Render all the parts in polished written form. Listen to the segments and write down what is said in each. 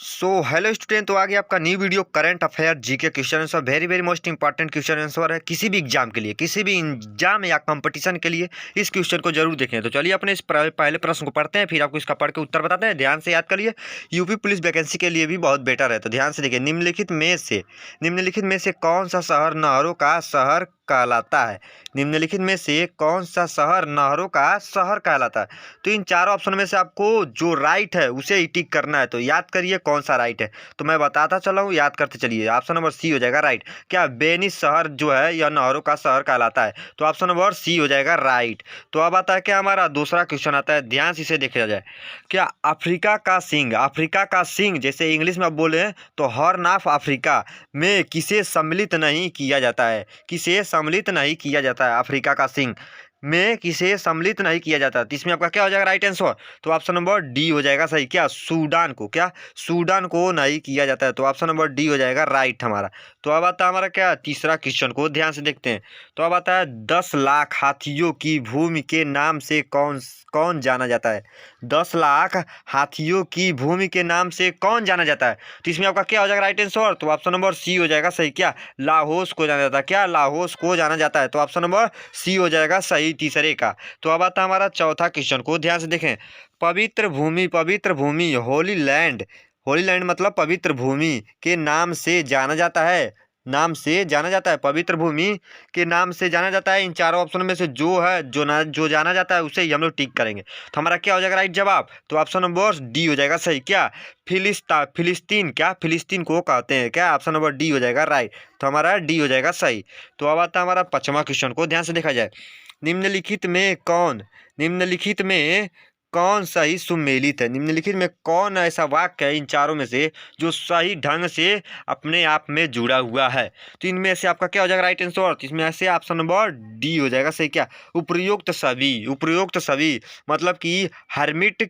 So hello student, तो आगे आपका new video current affair GK question answer very very most important question answer है। किसी भी एग्जाम के लिए, किसी भी एग्जाम या कंपटीशन के लिए इस क्वेश्चन को जरूर देखें। तो चलिए अपने इस पहले प्रश्न को पढ़ते हैं, फिर आपको इसका पढ़ के उत्तर बताते हैं। ध्यान से याद करिए, यूपी पुलिस वैकेंसी के लिए भी बहुत बेटर है। तो ध्यान से देखिए, निम्नलिखित में से कौन सा शहर नहरों का शहर कहलाता है? निम्नलिखित में से कौन सा शहर नहरों का शहर कहलाता है? तो इन चारों ऑप्शन में से आपको जो राइट है उसे ही टिक करना है। तो याद करिए कौन सा राइट है, तो मैं बताता चला हूँ, याद करते चलिए। ऑप्शन नंबर सी हो जाएगा राइट। क्या वेनिस शहर जो है यह नहरों का शहर कहलाता है? तो ऑप्शन नंबर सी हो जाएगा राइट। तो अब आता है क्या, हमारा दूसरा क्वेश्चन आता है, ध्यान से इसे देखा जाए। क्या अफ्रीका का सिंह जैसे इंग्लिश में आप बोले तो हॉर्न ऑफ अफ्रीका में किसे सम्मिलित नहीं किया जाता है? किसे सम्मिलित नहीं किया जाता है? अफ्रीका का सिंह में किसे सम्मिलित नहीं किया जाता? तो इसमें आपका क्या हो जाएगा राइट आंसर? तो ऑप्शन नंबर डी हो जाएगा सही। क्या सूडान को, क्या सूडान को नहीं किया जाता है? तो ऑप्शन नंबर डी हो जाएगा राइट हमारा। तो अब आता है हमारा क्या, तीसरा क्वेश्चन को ध्यान से देखते हैं। तो अब आता है 10 लाख हाथियों की भूमि के नाम से कौन कौन जाना जाता है? 10 लाख हाथियों की भूमि के नाम से कौन जाना जाता है? तो इसमें आपका क्या हो जाएगा राइट आंसर? तो ऑप्शन नंबर सी हो जाएगा सही। क्या लाहौस को जाना जाता है? क्या लाहौस को जाना जाता है? तो ऑप्शन नंबर सी हो जाएगा सही तीसरे का। तो अब आता है हमारा चौथा क्वेश्चन को ध्यान से देखें। पवित्र भूमि होली लैंड मतलब पवित्र भूमि के नाम से जाना जाता है, पवित्र भूमि के नाम से जाना जाता है। इन चारों ऑप्शन में से जो है, जो जाना जाता है उसे ही हम लोग टिक करेंगे। तो हमारा क्या हो जाएगा राइट जवाब? तो ऑप्शन नंबर डी हो जाएगा सही। क्या फिलिस्तीन को कहते हैं? क्या ऑप्शन नंबर डी हो जाएगा राइट। तो हमारा डी हो जाएगा सही। तो अब आता है हमारा पांचवा क्वेश्चन को ध्यान से देखा जाए। निम्नलिखित में कौन सही सुमेलित है? निम्नलिखित में कौन ऐसा वाक्य है इन चारों में से जो सही ढंग से अपने आप में जुड़ा हुआ है? तो इनमें से आपका क्या हो जाएगा राइट आंसर? तो इसमें से ऑप्शन नंबर डी हो जाएगा सही। क्या उपयुक्त सभी मतलब कि हर्मिट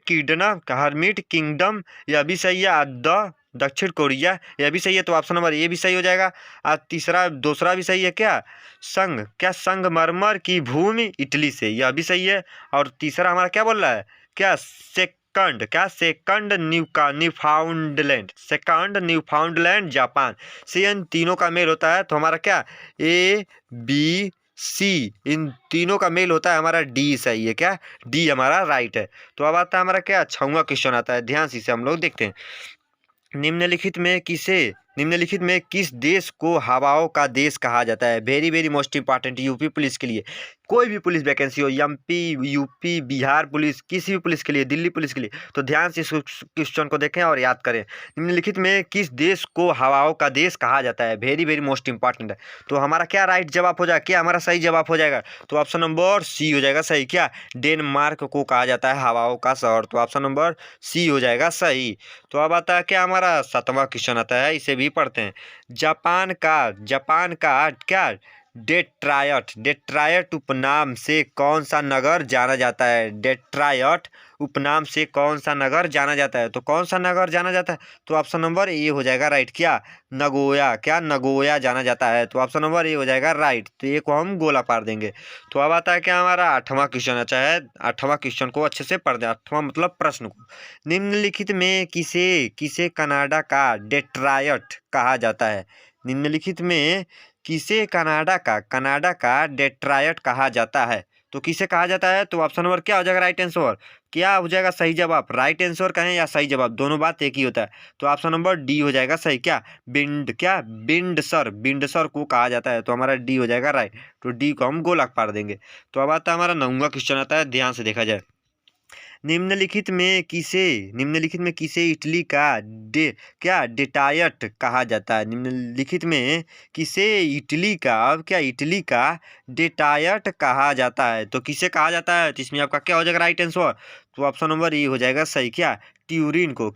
किंगडम, यह भी सही है। द दक्षिण कोरिया, यह भी सही है। तो ऑप्शन नंबर ए भी सही हो जाएगा। और दूसरा भी सही है। क्या संगमरमर की भूमि इटली से, यह भी सही है। और तीसरा हमारा क्या बोल रहा है? सेकंड न्यूफाउंडलैंड जापान से इन तीनों का मेल होता है। तो हमारा क्या, ए बी सी, इन तीनों का मेल होता है, हमारा डी सही है। क्या डी हमारा राइट है। तो अब आता है हमारा क्या, छठवां क्वेश्चन आता है, ध्यान से इसे हम लोग देखते हैं। निम्नलिखित में किस देश को हवाओं का देश कहा जाता है? Very very most important UP police के लिए, कोई भी पुलिस वैकेंसी हो, एमपी यूपी बिहार पुलिस, किसी भी पुलिस के लिए, दिल्ली पुलिस के लिए, तो ध्यान से इस क्वेश्चन को देखें और याद करें। निम्नलिखित में किस देश को हवाओं का देश कहा जाता है? वेरी वेरी मोस्ट इंपॉर्टेंट है। तो हमारा क्या राइट जवाब हो जाएगा? क्या हमारा सही जवाब हो जाएगा? तो ऑप्शन नंबर सी हो जाएगा सही। क्या डेनमार्क को कहा जाता है हवाओं का शहर? तो ऑप्शन नंबर सी हो जाएगा सही। तो अब आता है क्या, हमारा सातवां क्वेश्चन आता है, इसे भी पढ़ते हैं। जापान का क्या डेट्रायट उपनाम से कौन सा नगर जाना जाता है? डेट्रायट उपनाम से कौन सा नगर जाना जाता है? तो कौन सा नगर जाना जाता है? तो ऑप्शन नंबर ए हो जाएगा राइट। क्या नगोया जाना जाता है? तो ऑप्शन नंबर ए हो जाएगा राइट। तो ए को हम गोला पार देंगे। तो अब आता है क्या, हमारा आठवां क्वेश्चन अच्छा है। आठवां क्वेश्चन को अच्छे से पढ़ दें, आठवां मतलब प्रश्न को। निम्नलिखित में किसे कनाडा का डेट्रायट कहा जाता है? निम्नलिखित में किसे कनाडा का डेट्रायट कहा जाता है? तो किसे कहा जाता है? तो ऑप्शन नंबर क्या हो जाएगा राइट आंसर? क्या हो जाएगा सही जवाब? राइट आंसर कहें या सही जवाब, दोनों बात एक ही होता है। तो ऑप्शन नंबर डी हो जाएगा सही। क्या बिंडसर को कहा जाता है? तो हमारा डी हो जाएगा राइट। तो डी को हम गोला पार देंगे। तो अब आता है हमारा नौवां क्वेश्चन आता है, ध्यान से देखा जाए। निम्नलिखित में किसे इटली का डेटायट कहा जाता है? निम्नलिखित में किसे इटली का डेटायट कहा जाता है? तो किसे कहा जाता है? तो इसमें आपका क्या हो जाएगा राइट आंसर? तो ऑप्शन नंबर ए हो जाएगा सही। क्या ट्यूरिन को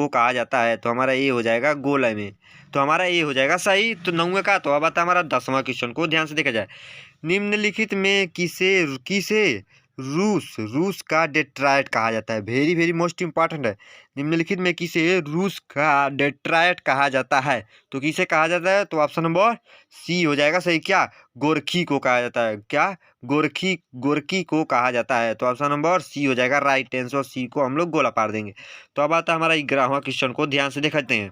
कहा जाता है? तो हमारा ए हो जाएगा गोला में। तो हमारा ए हो जाएगा सही। तो नौवे का। तो अब आता है हमारा 10वां क्वेश्चन को ध्यान से देखा जाए। निम्नलिखित में किसे रूस का डेट्रायट कहा जाता है। वेरी वेरी मोस्ट इंपॉर्टेंट है। निम्नलिखित में किसे रूस का डेट्रायट कहा जाता है? तो किसे कहा जाता है? तो ऑप्शन नंबर सी हो जाएगा सही। क्या? गोरखी को कहा जाता है। क्या? गोरखी को कहा जाता है। तो ऑप्शन नंबर सी हो जाएगा राइट आंसर। सी को हम लोग गोला पार देंगे। तो अब आता है हमारा 11वां क्वेश्चन को ध्यान से देखते हैं।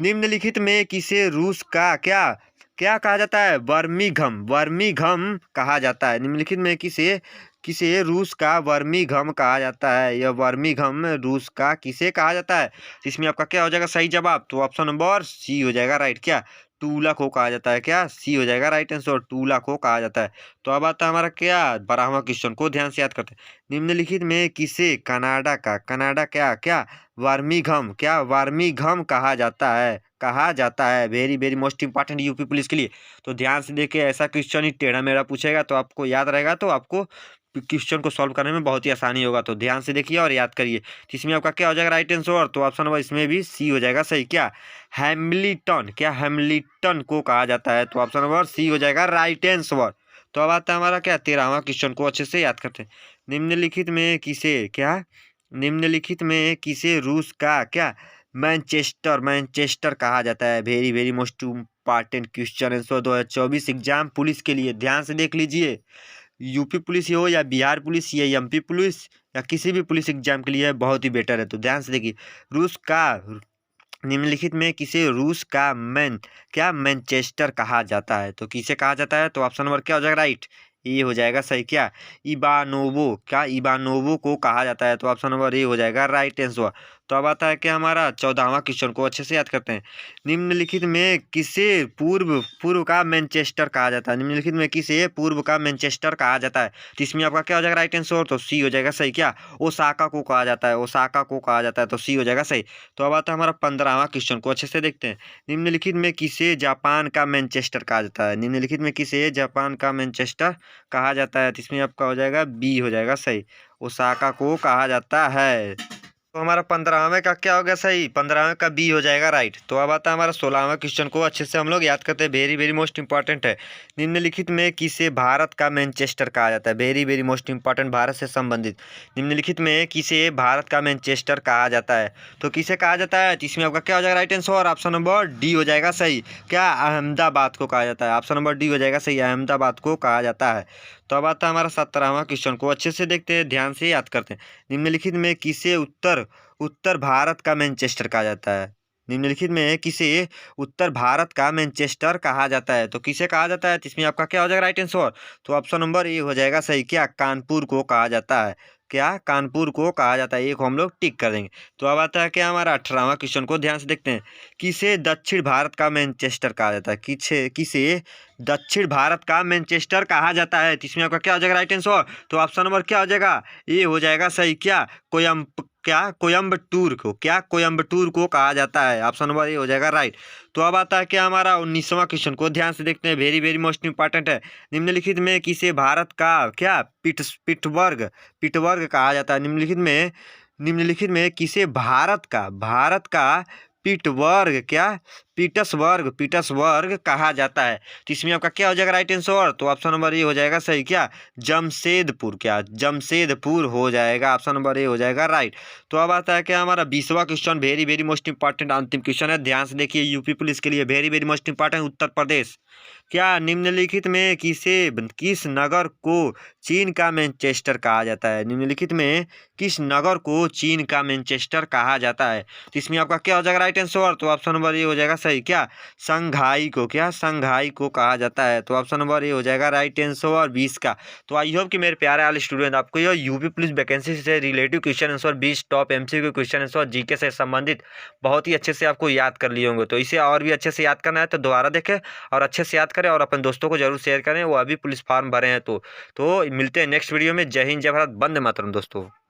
निम्नलिखित में किसे रूस का क्या क्या कहा जाता है? वर्मीघम कहा जाता है। निम्नलिखित में किसे किसे रूस का वर्मीघम कहा जाता है? यह वर्मीघम रूस का किसे कहा जाता है? इसमें आपका क्या हो जाएगा सही जवाब? तो ऑप्शन नंबर सी हो जाएगा राइट। क्या? टूलक को कहा जाता है। क्या? सी हो जाएगा राइट आंसर। टूलक को कहा जाता है। तो अब आता है हमारा क्या 12वां क्वेश्चन को ध्यान से याद करते हैं। निम्नलिखित में किसे कनाडा क्या वर्मीघम कहा जाता है। Very very most important UP police के लिए। तो ध्यान से देखिए, ऐसा क्वेश्चन ही टेढ़ा मेढ़ा पूछेगा तो आपको याद रहेगा, तो आपको क्वेश्चन को सॉल्व करने में बहुत ही आसानी होगा। तो ध्यान से देखिए और याद करिए। तो इसमें आपका क्या हो जाएगा राइट आंसर? तो ऑप्शन नंबर इसमें भी सी हो जाएगा सही। क्या? हैमिल्टन को कहा जाता है। तो ऑप्शन नंबर सी हो जाएगा राइट आंसर। तो अब आता है हमारा क्या 13वां क्वेश्चन को अच्छे से याद करते हैं। निम्नलिखित में किसे रूस का क्या मैनचेस्टर कहा जाता है। Very very most important question answer 2024 exam police के लिए। ध्यान से देख लीजिए, यूपी पुलिस हो या बिहार पुलिस या एमपी पुलिस या किसी भी पुलिस एग्जाम के लिए बहुत ही बेटर है। तो ध्यान से देखिए, रूस का निम्नलिखित में किसे रूस का मैनचेस्टर कहा जाता है? तो किसे कहा जाता है? तो ऑप्शन नंबर क्या हो जाएगा राइट? ये हो जाएगा सही। क्या? इबानोवो को कहा जाता है। तो ऑप्शन नंबर ए हो जाएगा राइट आंसर। तो अब आता है क्या हमारा 14वां क्वेश्चन को अच्छे से याद करते हैं। निम्नलिखित में किसे पूर्व का मैनचेस्टर कहा जाता है? निम्नलिखित में किसे पूर्व का मैनचेस्टर कहा जाता है? तो इसमें आपका क्या हो जाएगा राइट आंसर? तो सी हो जाएगा सही। क्या? ओसाका को कहा जाता है। तो सी हो जाएगा सही। तो अब आता है हमारा 15वां क्वेश्चन को अच्छे से देखते हैं। निम्नलिखित में किसे जापान का मैनचेस्टर कहा जाता है? निम्नलिखित में किसे जापान का मैनचेस्टर कहा जाता है? तो इसमें आपका हो जाएगा बी हो जाएगा सही। ओसाका को कहा जाता है। तो हमारा 15वें का क्या हो गया सही? 15वें का बी हो जाएगा राइट। तो अब आता है हमारा 16वां क्वेश्चन को अच्छे से हम लोग याद करते हैं। वेरी वेरी मोस्ट इंपॉर्टेंट है। निम्नलिखित में किसे भारत का मैनचेस्टर कहा जाता है? Very very most important, Bharat से संबंधित। निम्नलिखित में किसे भारत का मैनचेस्टर कहा जाता है? तो किसे कहा जाता है? तो इसमें आपका क्या हो जाएगा right answer? Option number D हो जाएगा सही। क्या? अहमदाबाद को कहा जाता है। ऑप्शन नंबर डी हो जाएगा सही। अहमदाबाद को कहा जाता है। तो अब आता है हमारा 17वां क्वेश्चन को अच्छे से देखते हैं, ध्यान से याद करते हैं। निम्नलिखित में किसे उत्तर भारत का मैनचेस्टर कहा जाता है? निम्नलिखित में किसे उत्तर भारत का मैनचेस्टर कहा जाता है? तो किसे कहा जाता है? तो इसमें आपका क्या हो जाएगा राइट आंसर? तो ऑप्शन नंबर ए हो जाएगा सही। क्या? कानपुर को कहा जाता है। क्या? कानपुर को कहा जाता है। एक हम लोग टिक कर देंगे। तो अब आता है क्या हमारा 18वां क्वेश्चन को ध्यान से देखते हैं। किसे दक्षिण भारत का मैनचेस्टर कहा जाता है? किसे दक्षिण भारत का मैनचेस्टर कहा जाता है? तो इसमें आपका क्या हो जाएगा राइट आंसर? तो ऑप्शन नंबर क्या हो जाएगा? ए हो जाएगा सही। क्या? कोयम्बटूर को कहा जाता है। ऑप्शन नंबर ए हो जाएगा राइट। तो अब आता है क्या हमारा 19वां क्वेश्चन को ध्यान से देखते हैं। वेरी वेरी मोस्ट इंपॉर्टेंट है। निम्नलिखित में किसे भारत का क्या पिटवर्ग कहा जाता है? निम्नलिखित में किसे भारत का पीटर्सबर्ग कहा जाता है? तो इसमें आपका क्या हो जाएगा राइट आंसर? तो ऑप्शन नंबर ए हो जाएगा सही। क्या? जमशेदपुर हो जाएगा। ऑप्शन नंबर ए हो जाएगा राइट। तो अब आता है क्या हमारा 20वां question. Very very most important अंतिम क्वेश्चन है, ध्यान से देखिए। यूपी पुलिस के लिए very very most important. Uttar Pradesh. क्या? निम्नलिखित में किस नगर को चीन का मैनचेस्टर कहा जाता है? निम्नलिखित में किस नगर को चीन का मैनचेस्टर कहा जाता है? तो इसमें आपका क्या हो जाएगा राइट आंसर? तो ऑप्शन नंबर ए हो जाएगा सही। क्या? संघाई को कहा जाता है। तो ऑप्शन नंबर ए हो जाएगा राइट आंसर 20 का। तो आई होप कि मेरे प्यारे वाले स्टूडेंट आपको यह यूपी पुलिस वैकेंसी से relative question answer 20 top MCQ question answer GK से संबंधित बहुत ही अच्छे से आपको याद कर लिए होंगे। तो इसे और भी अच्छे से याद करना है तो दोबारा देखें और अच्छे से याद करें और अपने दोस्तों को जरूर शेयर करें, वो अभी पुलिस फॉर्म भरे हैं। तो मिलते हैं नेक्स्ट वीडियो में। जय हिंद, जय भारत, वंदे मातरम दोस्तों।